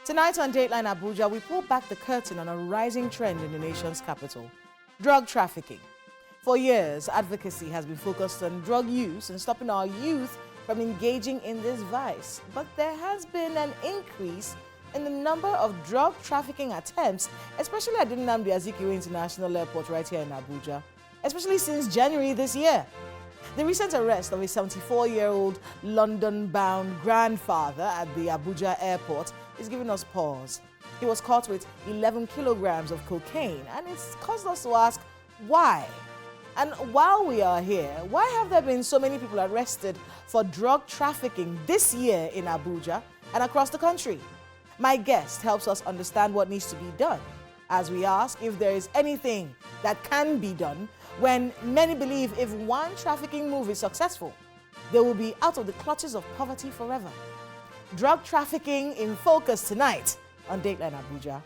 Tonight on Dateline Abuja, we pull back the curtain on a rising trend in the nation's capital, drug trafficking. For years, advocacy has been focused on drug use and stopping our youth from engaging in this vice. But there has been an increase in the number of drug trafficking attempts, especially at the Nnamdi Azikiwe International Airport right here in Abuja, especially since January this year. The recent arrest of a 74-year-old London-bound grandfather at the Abuja airport is giving us pause. He was caught with 11 kilograms of cocaine, and it's caused us to ask why. And while we are here, why have there been so many people arrested for drug trafficking this year in Abuja and across the country? My guest helps us understand what needs to be done, as we ask if there is anything that can be done when many believe if one trafficking move is successful, they will be out of the clutches of poverty forever. Drug trafficking in focus tonight on Dateline Abuja.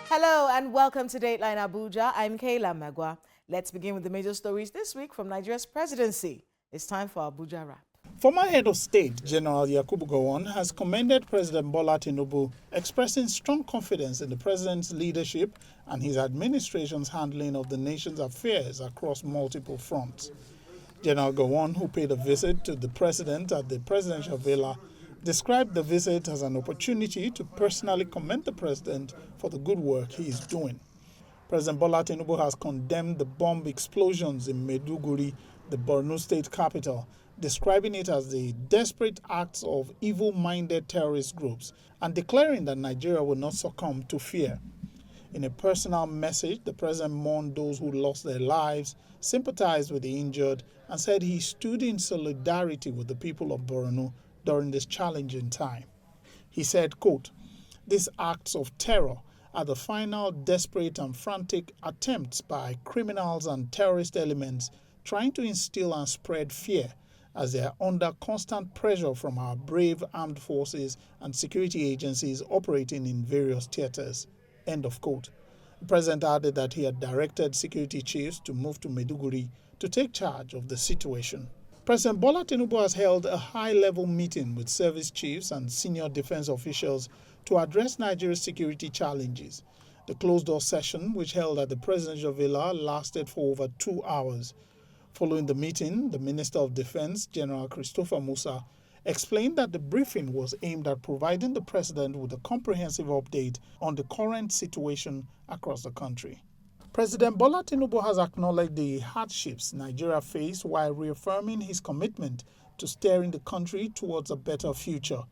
Hello and welcome to Dateline Abuja. I'm Kayla Magwa. Let's begin with the major stories this week from Nigeria's presidency. It's time for Abuja Wrap. Former head of state, General Yakubu Gowon, has commended President Bola Tinubu, expressing strong confidence in the president's leadership and his administration's handling of the nation's affairs across multiple fronts. General Gowon, who paid a visit to the president at the presidential villa, described the visit as an opportunity to personally commend the president for the good work he is doing. President Bola Tinubu has condemned the bomb explosions in Maiduguri, the Borno state capital, describing it as the desperate acts of evil-minded terrorist groups and declaring that Nigeria will not succumb to fear. In a personal message, the president mourned those who lost their lives, sympathized with the injured, and said he stood in solidarity with the people of Borno during this challenging time. He said, quote, "These acts of terror are the final desperate and frantic attempts by criminals and terrorist elements trying to instill and spread fear as they are under constant pressure from our brave armed forces and security agencies operating in various theaters." End of quote. The president added that he had directed security chiefs to move to Maiduguri to take charge of the situation. President Bola Tinubu has held a high-level meeting with service chiefs and senior defense officials to address Nigeria's security challenges. The closed-door session, which held at the presidential villa, lasted for over 2 hours. Following the meeting, the Minister of Defense, General Christopher Musa, explained that the briefing was aimed at providing the president with a comprehensive update on the current situation across the country. President Bola Tinubu has acknowledged the hardships Nigeria faced while reaffirming his commitment to steering the country towards a better future.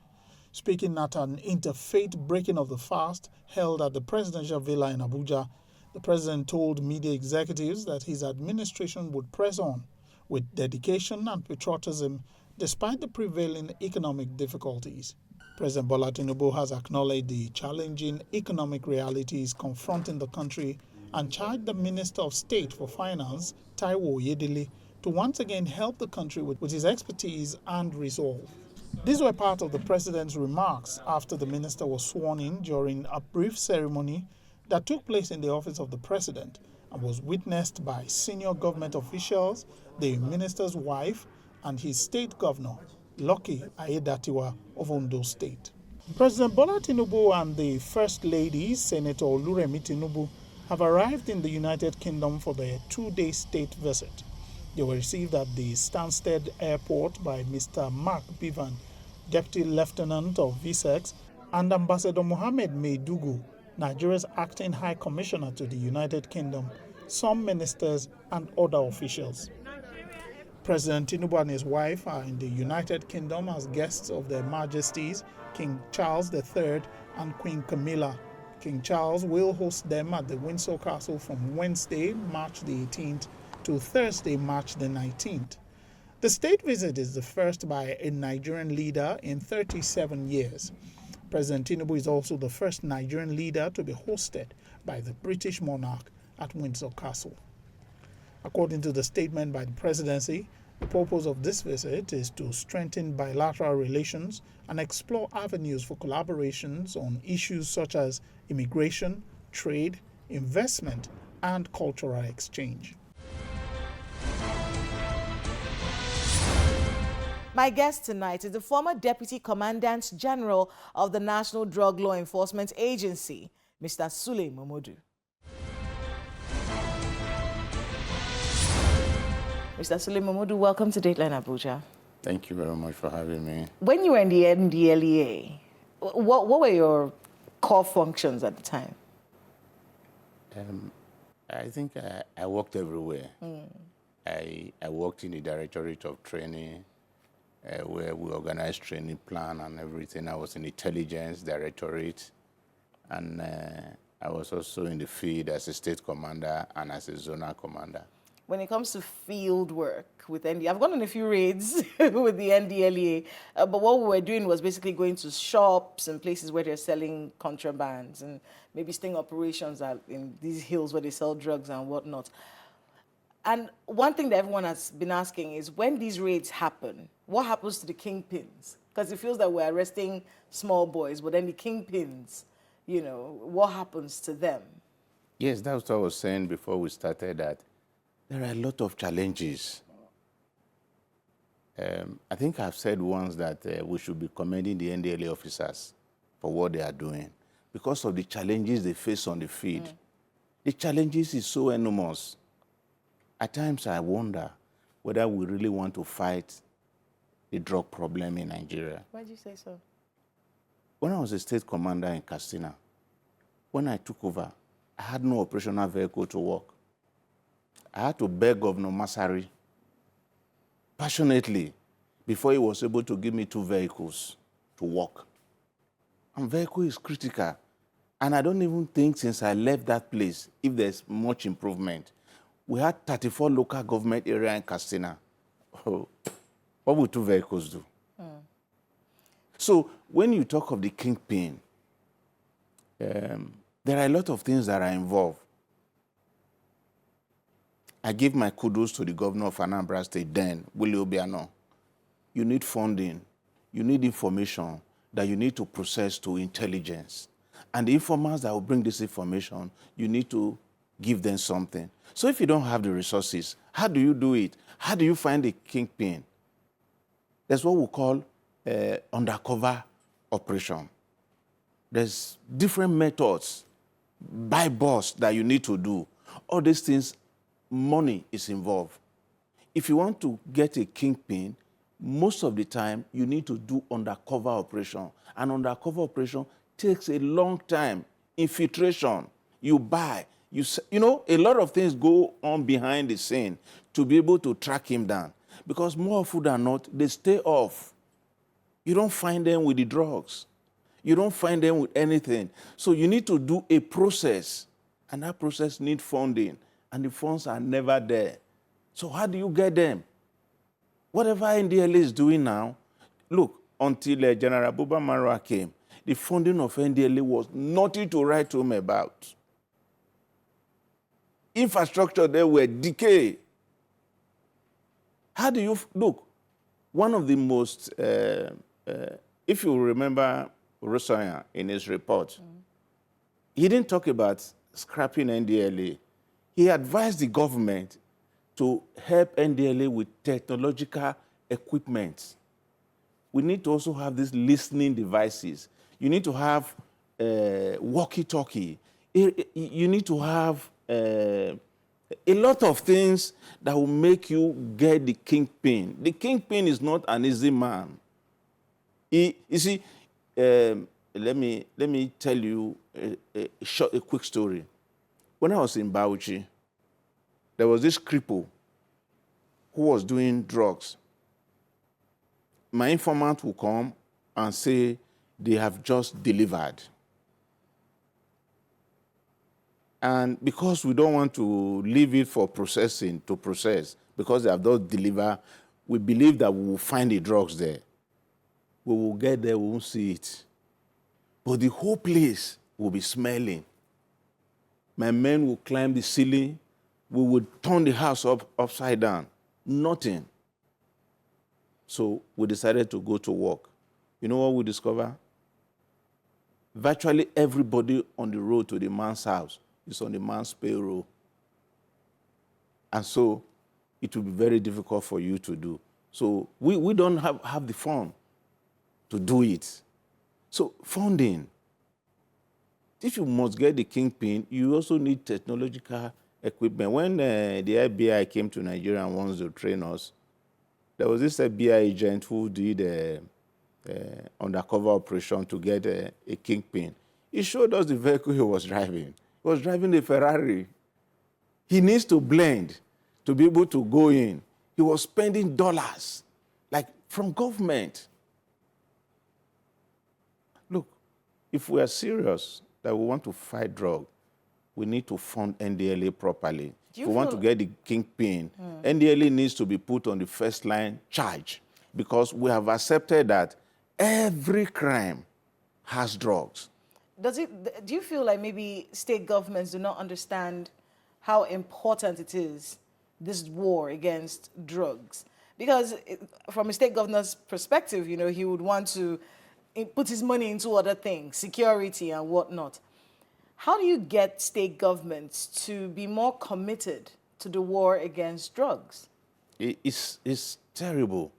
Speaking at an interfaith breaking of the fast held at the presidential villa in Abuja, the president told media executives that his administration would press on with dedication and patriotism despite the prevailing economic difficulties. President Bola Tinubu has acknowledged the challenging economic realities confronting the country and charged the Minister of State for Finance, Taiwo Oyedele, to once again help the country with his expertise and resolve. These were part of the president's remarks after the minister was sworn in during a brief ceremony that took place in the office of the president and was witnessed by senior government officials, the minister's wife, and his state governor, Lucky Aiyedatiwa of Ondo State. President Bola Tinubu and the First Lady, Senator Oluremi Tinubu, have arrived in the United Kingdom for their 2-day state visit. They were received at the Stansted Airport by Mr. Mark Bevan, Deputy Lieutenant of VSEX, and Ambassador Mohammed Meidugu, Nigeria's acting High Commissioner to the United Kingdom, some ministers and other officials. President Tinubu and his wife are in the United Kingdom as guests of their Majesties King Charles III and Queen Camilla. King Charles will host them at the Windsor Castle from Wednesday, March the 18th to Thursday, March the 19th. The state visit is the first by a Nigerian leader in 37 years. President Tinubu is also the first Nigerian leader to be hosted by the British monarch at Windsor Castle. According to the statement by the presidency, The purpose of this visit is to strengthen bilateral relations and explore avenues for collaborations on issues such as immigration, trade, investment, and cultural exchange. My guest tonight is the former Deputy Commandant General of the National Drug Law Enforcement Agency, Mr. Sule Momodu. Mr. Sule Momodu, welcome to Dateline Abuja. Thank you very much for having me. When you were in the NDLEA, what were your core functions at the time? I think I worked everywhere. I worked in the Directorate of Training, where we organized training plan and everything. I was in the Intelligence Directorate, and I was also in the field as a state commander and as a zonal commander. When it comes to field work with NDLEA, I've gone on a few raids with the NDLEA, but what we were doing was basically going to shops and places where they're selling contrabands and maybe sting operations in these hills where they sell drugs and whatnot. And one thing that everyone has been asking is, when these raids happen, what happens to the kingpins? Because it feels that we're arresting small boys, but then the kingpins, you know, what happens to them? Yes, that's what I was saying before we started, that there are a lot of challenges. I think I've said once that we should be commending the NDLA officers for what they are doing because of the challenges they face on the field. The challenges is so enormous. At times I wonder whether we really want to fight the drug problem in Nigeria. Why do you say so? When I was a state commander in Katsina, when I took over, I had no operational vehicle to work. I had to beg Governor Masari passionately before he was able to give me 2 vehicles to work. And vehicle is critical. And I don't even think since I left that place, if there's much improvement. We had 34 local government area in Katsina. Oh, what would 2 vehicles do? So when you talk of the kingpin, there are a lot of things that are involved. I give my kudos to the governor of Anambra State then, Willie Obiano. You need funding. You need information that you need to process to intelligence. And the informers that will bring this information, you need to give them something. So if you don't have the resources, how do you do it? How do you find a kingpin? That's what we call undercover operation. There's different methods by boss that you need to do. All these things, money is involved. If you want to get a kingpin, most of the time you need to do undercover operation. And undercover operation takes a long time. Infiltration, you buy, you know, a lot of things go on behind the scene to be able to track him down. Because more often than not, they stay off. You don't find them with the drugs. You don't find them with anything. So you need to do a process, and that process needs funding, and the funds are never there. So how do you get them? Whatever NDLA is doing now, look, until General Buba Marwa came, the funding of NDLA was nothing to write home about. Infrastructure there were decay. How do you, look, one of the most, if you remember Rosoya in his report, he didn't talk about scrapping NDLA. He advised the government to help NDLA with technological equipment. We need to also have these listening devices. You need to have walkie-talkie. You need to have a lot of things that will make you get the kingpin. The kingpin is not an easy man. You see, let me tell you a quick story. When I was in Bauchi, there was this cripple who was doing drugs. My informant will come and say they have just delivered. And because we don't want to leave it for processing to process, because they have just delivered, we believe that we will find the drugs there. We will get there, we won't see it. But the whole place will be smelling. My men will climb the ceiling. We would turn the house upside down. Nothing. So we decided to go to work. You know what we discovered? Virtually everybody on the road to the man's house is on the man's payroll. And so it will be very difficult for you to do. So we don't have the fund to do it. So funding. If you must get the Kingpin, you also need technological equipment. When the FBI came to Nigeria and wants to train us, there was this FBI agent who did undercover operation to get a Kingpin. He showed us the vehicle he was driving. He was driving a Ferrari. He needs to blend to be able to go in. He was spending dollars, like from government. Look, if we are serious that we want to fight drug, we need to fund NDLA properly. If we want to get the Kingpin, NDLA needs to be put on the first line charge, because we have accepted that every crime has drugs. Do you feel like maybe state governments do not understand how important it is, this war against drugs? Because from a state governor's perspective, you know, he would want to put his money into other things, security and whatnot. How do you get state governments to be more committed to the war against drugs? It's terrible.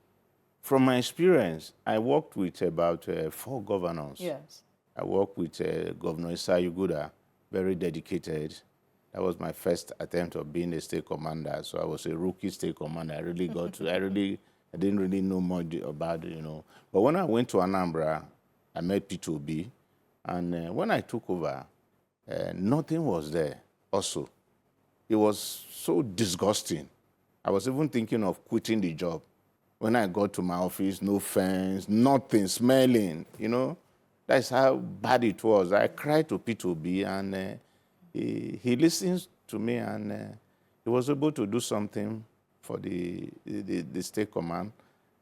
From my experience, I worked with about 4 governors. Yes. I worked with Governor Isaiah Guda, very dedicated. That was my first attempt of being a state commander. So I was a rookie state commander. I really got to, I didn't really know much about it, you know. But when I went to Anambra, I met P2B. And when I took over, nothing was there also. It was so disgusting. I was even thinking of quitting the job. When I got to my office, no fence, nothing, smelling, you know. That's how bad it was. I cried to P2B, and he listens to me, and he was able to do something for the state command.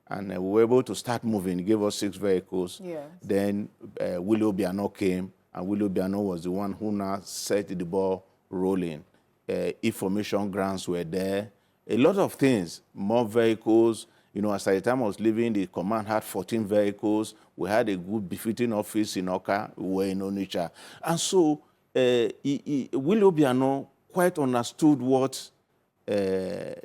And we were able to start moving. He gave us 6 vehicles. Yes. Then Willie Obiano came, and Willie Obiano was the one who now set the ball rolling. Information grants were there. A lot of things, more vehicles. You know, as at the time I was leaving, the command had 14 vehicles. We had a good befitting office in Oka. We were in Onitsha. And so Willie Obiano quite understood what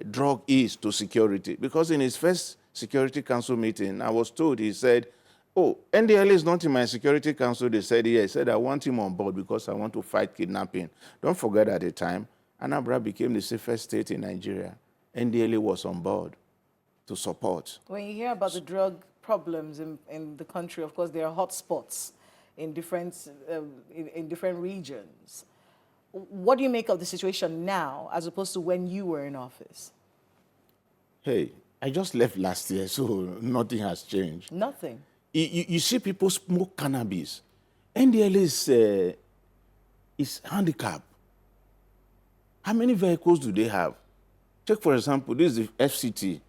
drug is to security. Because in his first Security Council meeting, I was told, he said, oh, NDLA is not in my Security Council. They said, yeah. He said, I want him on board because I want to fight kidnapping. Don't forget, at the time, Anambra became the safest state in Nigeria. NDLA was on board to support. When you hear about the drug problems in the country, of course, there are hotspots in different regions. What do you make of the situation now as opposed to when you were in office? Hey, I just left last year, so nothing has changed. Nothing. You see people smoke cannabis. NDLA is handicapped. How many vehicles do they have? Take, for example, this is the FCT.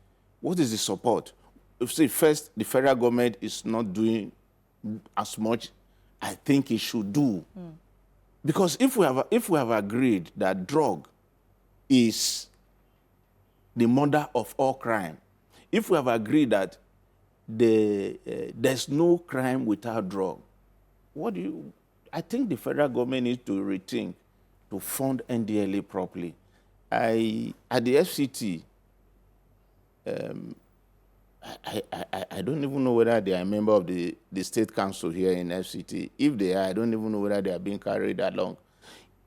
What is the support? If, say, first, the federal government is not doing as much I think it should do. Because if we have agreed that drug is the mother of all crime, if we have agreed that there's no crime without drug, I think the federal government needs to rethink to fund NDLA properly. At the FCT, I don't even know whether they are a member of the state council here in FCT. If they are, I don't even know whether they are being carried along.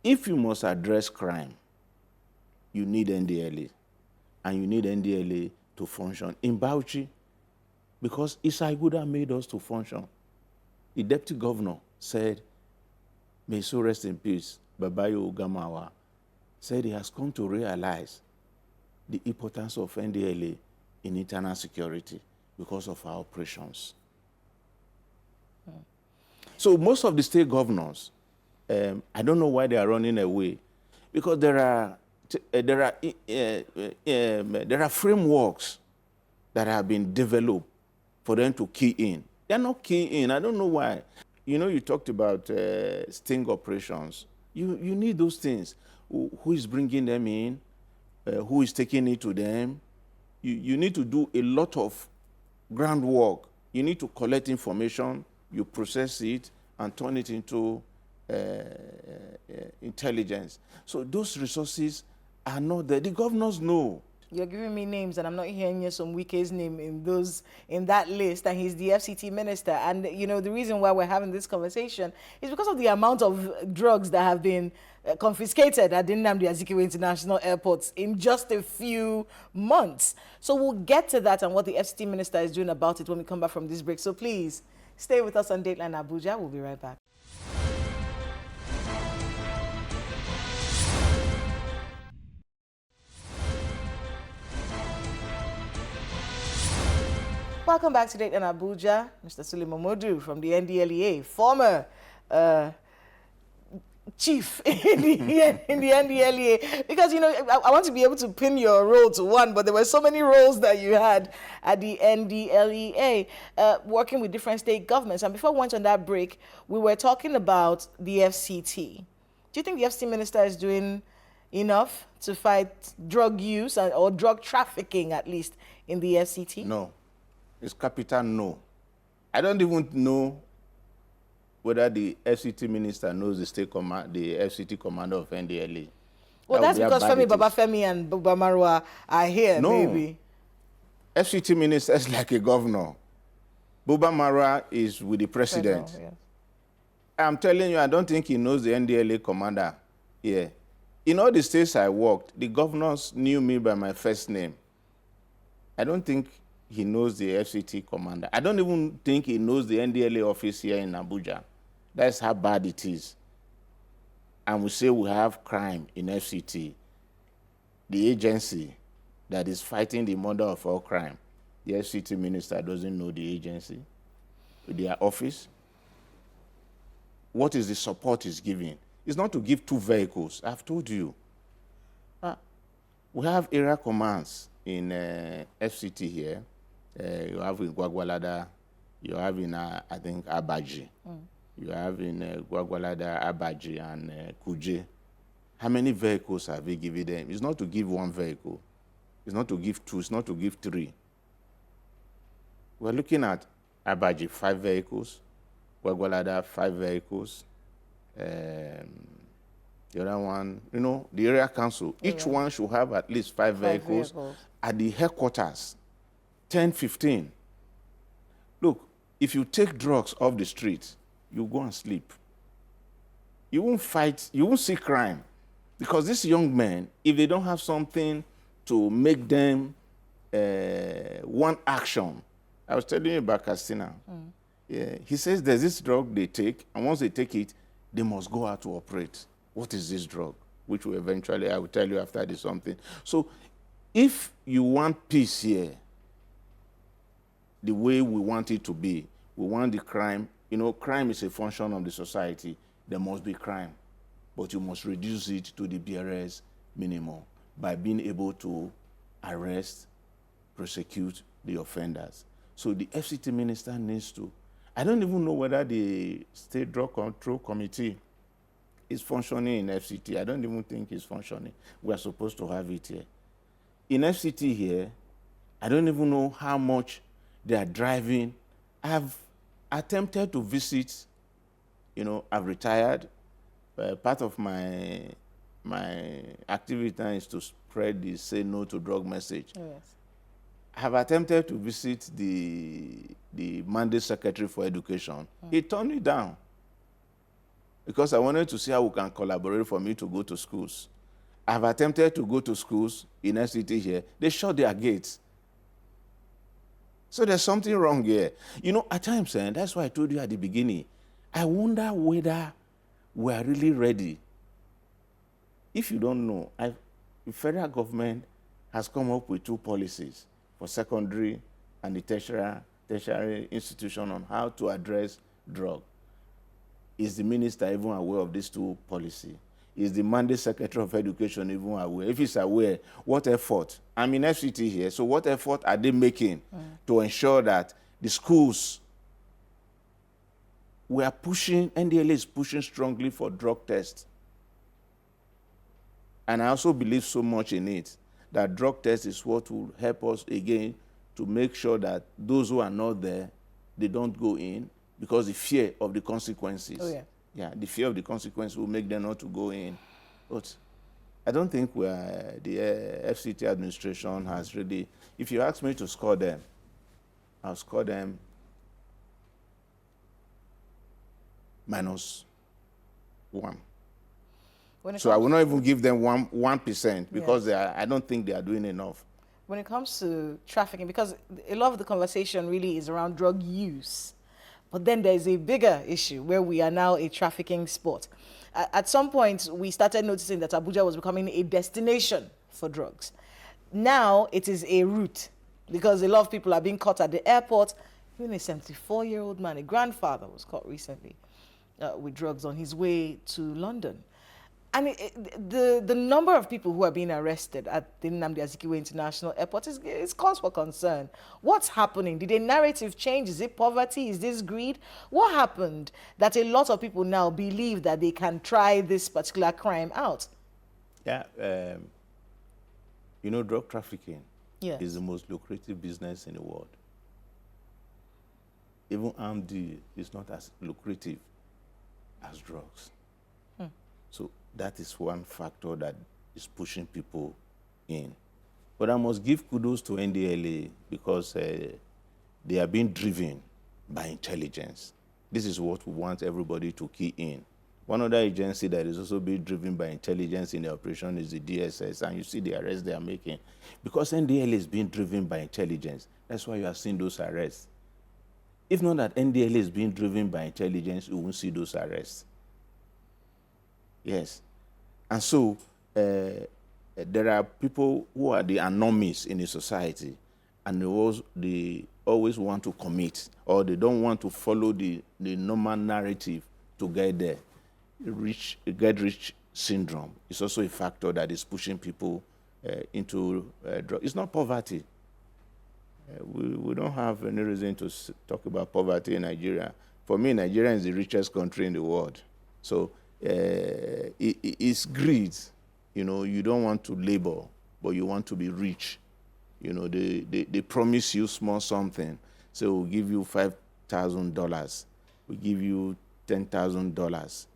If you must address crime, you need NDLA. And you need NDLA to function. In Bauchi, because Isai Guda made us to function, the deputy governor said, may so rest in peace, Babayo Ugamawa, said he has come to realize the importance of NDLA in internal security because of our operations. So most of the state governors, I don't know why they are running away, because there are frameworks that have been developed for them to key in. They're not keying in. I don't know why. You know, you talked about sting operations. You need those things. Who is bringing them in? Who is taking it to them? You need to do a lot of groundwork. You need to collect information, you process it, and turn it into intelligence. So those resources are not there. The governors know. You're giving me names, and I'm not hearing you some Wike's name in that list, and he's the FCT minister. And you know the reason why we're having this conversation is because of the amount of drugs that have been confiscated at the Nnamdi Azikiwe International Airport in just a few months. So we'll get to that and what the FCT minister is doing about it when we come back from this break. So please stay with us on Dateline Abuja. We'll be right back. Welcome back to Dateline Abuja. Mr. Sule Momodu from the NDLEA, former chief in the NDLEA. Because, you know, I want to be able to pin your role to one, but there were so many roles that you had at the NDLEA, working with different state governments. And before we went on that break, we were talking about the FCT. Do you think the FCT minister is doing enough to fight drug use or drug trafficking, at least, in the FCT? No. It's capital no. I don't even know whether the FCT minister knows the FCT commander of NDLEA. Well, that's because Femi Babafemi and Buba Marwa are here, no. maybe. FCT minister is like a governor. Buba Marwa is with the president. Federal, yes. I'm telling you, I don't think he knows the NDLEA commander here. In all the states I worked, the governors knew me by my first name. I don't think he knows the FCT commander. I don't even think he knows the NDLEA office here in Abuja. That's how bad it is. And we say we have crime in FCT, the agency that is fighting the murder of all crime. The FCT minister doesn't know the agency, their office. What is the support he's giving? It's not to give 2 vehicles. I've told you. We have area commands in FCT here. You have in Gwagwalada, you have in, I think, Abaji. You have in Gwagwalada, Abaji, and Kuje. How many vehicles have we given them? It's not to give 1 vehicle. It's not to give 2. It's not to give 3. We're looking at Abaji, 5 vehicles. Gwagwalada, 5 vehicles. The other one, you know, the area council. Each one should have at least 5 vehicles. At the headquarters. 10, 15. Look, if you take drugs off the street, you go and sleep. You won't fight, you won't see crime. Because these young men, if they don't have something to make them want action. I was telling you about Castina. Yeah, he says there's this drug they take, and once they take it, they must go out to operate. What is this drug? Which will eventually, I will tell you after this something. So if you want peace here, the way we want it to be. We want the crime. You know, crime is a function of the society. There must be crime. But you must reduce it to the barest minimum by being able to arrest, prosecute the offenders. So the FCT minister needs to. I don't even know whether the State Drug Control Committee is functioning in FCT. I don't even think it's functioning. We are supposed to have it here. In FCT here, I don't even know how much they are driving. I've attempted to visit, you know, I've retired. Part of my activity is to spread the say no to drug message. Yes. I have attempted to visit the Mandate Secretary for Education. He turned me down because I wanted to see how we can collaborate for me to go to schools. I have attempted to go to schools in FCT here. They shut their gates. So there's something wrong here. You know, at times, and that's why I told you at the beginning, I wonder whether we are really ready. If you don't know, the federal government has come up with 2 policies for secondary and the tertiary institution on how to address drug. Is the minister even aware of these 2 policies? Is the Mandate Secretary of Education even aware? If he's aware, what effort? I'm in FCT here, so what effort are they making to ensure that the schools, we are pushing, NDLEA is pushing strongly for drug tests. And I also believe so much in it, that drug test is what will help us again to make sure that those who are not there, they don't go in because the fear of the consequences. Oh, yeah. Yeah, the fear of the consequences will make them not to go in. But I don't think the FCT administration has really, if you ask me to score them, I'll score them -1. So I will not even give them 1% because Yes. I don't think they are doing enough. When it comes to trafficking, because a lot of the conversation really is around drug use, but then there's a bigger issue where we are now a trafficking spot. At some point, we started noticing that Abuja was becoming a destination for drugs. Now it is a route because a lot of people are being caught at the airport. Even a 74-year-old man, a grandfather, was caught recently with drugs on his way to London. And the number of people who are being arrested at the Nnamdi Azikiwe International Airport is cause for concern. What's happening? Did a narrative change? Is it poverty? Is this greed? What happened that a lot of people now believe that they can try this particular crime out? Yeah, you know, drug trafficking Yes. is the most lucrative business in the world. Even armed deal is not as lucrative as drugs. So that is one factor that is pushing people in. But I must give kudos to NDLA because they are being driven by intelligence. This is what we want everybody to key in. One other agency that is also being driven by intelligence in the operation is the DSS, and you see the arrests they are making. Because NDLA is being driven by intelligence, that's why you are seeing those arrests. If not that NDLA is being driven by intelligence, you won't see those arrests. Yes. And so there are people who are the anomalies in the society, and they always want to commit, or they don't want to follow the normal narrative to get there. Get rich syndrome is also a factor that is pushing people into drugs. It's not poverty. We don't have any reason to talk about poverty in Nigeria. For me, Nigeria is the richest country in the world. So it's greed. You know, you don't want to labor, but you want to be rich. You know, they promise you small something. So we'll give you $5,000. We'll give you $10,000.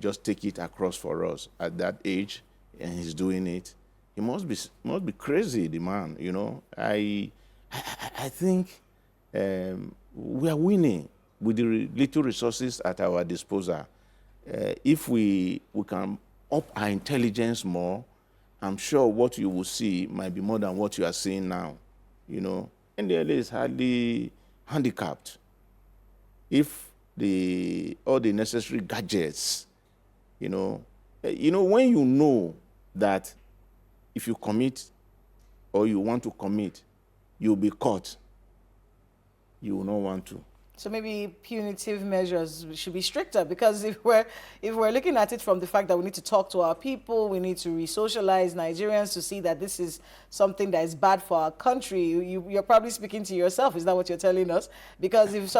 Just take it across for us. At that age, and he's doing it. He must be crazy, the man. You know, I think we are winning with the little resources at our disposal. If we can up our intelligence more, I'm sure what you will see might be more than what you are seeing now. You know, NDLA is hardly handicapped. If all the necessary gadgets, you know, when you know that if you commit or you want to commit, you'll be caught, you will not want to. So maybe punitive measures should be stricter, because if we're looking at it from the fact that we need to talk to our people, we need to re-socialize Nigerians to see that this is something that is bad for our country, you're probably speaking to yourself. Is that what you're telling us? Because if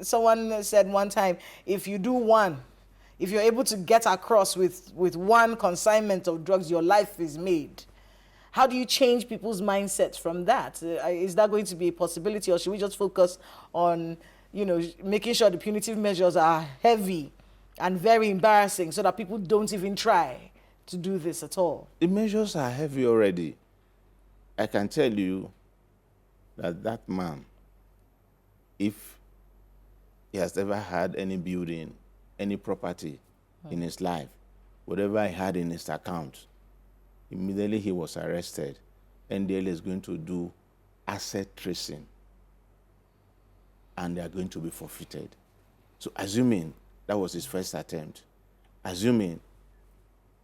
someone said one time, if you're able to get across with one consignment of drugs, your life is made. How do you change people's mindsets from that? Is that going to be a possibility, or should we just focus on, making sure the punitive measures are heavy and very embarrassing so that people don't even try to do this at all? The measures are heavy already. I can tell you that man, if he has ever had any building, any property in his life, whatever he had in his account, immediately he was arrested. NDL is going to do asset tracing, and they are going to be forfeited. So assuming that was his first attempt, assuming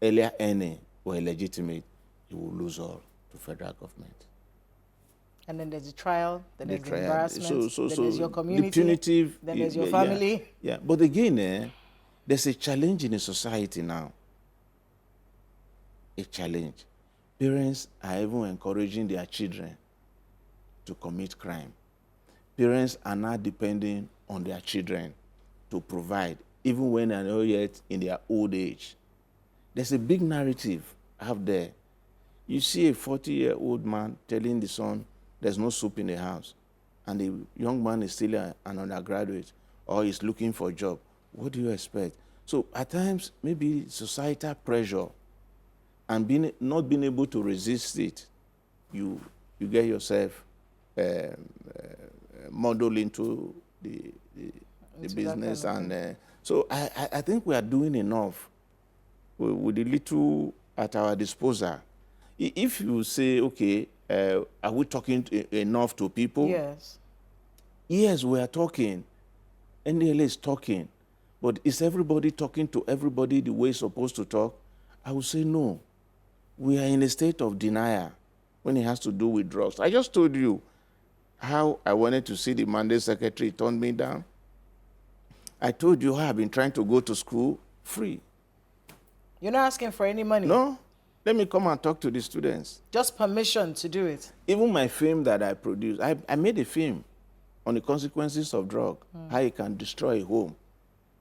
earlier earning were illegitimate, he will lose all to federal government. And then there's the trial, then there's the embarrassment, then there's your community, the punitive, then there's your family. Yeah. But again, there's a challenge in the society now. A challenge. Parents are even encouraging their children to commit crime. Parents are now depending on their children to provide, even when they're not yet in their old age. There's a big narrative out there. You see a 40-year-old man telling the son, there's no soup in the house, and the young man is still an undergraduate or is looking for a job, what do you expect? So at times, maybe societal pressure and not being able to resist it, you get yourself muddled into the business. And so I think we are doing enough with the little at our disposal. If you say, okay, are we talking enough to people? Yes. Yes, we are talking. NDLA is talking. But is everybody talking to everybody the way it's supposed to talk? I would say no. We are in a state of denial when it has to do with drugs. I just told you how I wanted to see the mandate secretary, turned me down. I told you how I've been trying to go to school free. You're not asking for any money? No. Let me come and talk to the students. Just permission to do it? Even my film that I produced, I made a film on the consequences of drug, how it can destroy a home.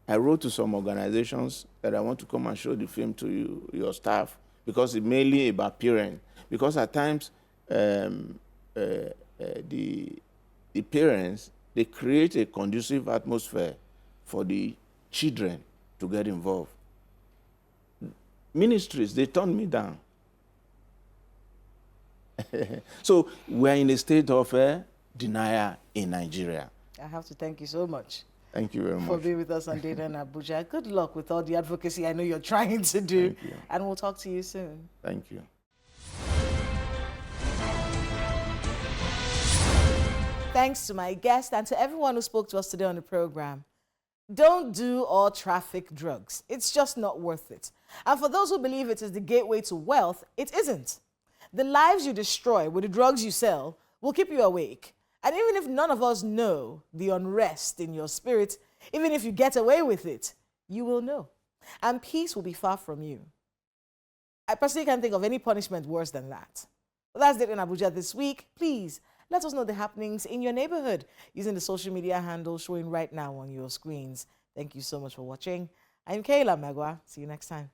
I wrote to some organizations that I want to come and show the film to you, your staff, because it's mainly about parents. Because at times, the parents, they create a conducive atmosphere for the children to get involved. Ministries, they turned me down. So we're in a state of denial in Nigeria. I have to thank you so much. Thank you very much. For being with us on Data in Abuja. Good luck with all the advocacy I know you're trying to do. Thank you. And we'll talk to you soon. Thank you. Thanks to my guest and to everyone who spoke to us today on the program. Don't do or traffic drugs. It's just not worth it. And for those who believe it is the gateway to wealth, it isn't. The lives you destroy with the drugs you sell will keep you awake. And even if none of us know the unrest in your spirit, even if you get away with it, you will know. And peace will be far from you. I personally can't think of any punishment worse than that. Well, that's it in Abuja this week. Please let us know the happenings in your neighborhood using the social media handle showing right now on your screens. Thank you so much for watching. I'm Kayla Magwa. See you next time.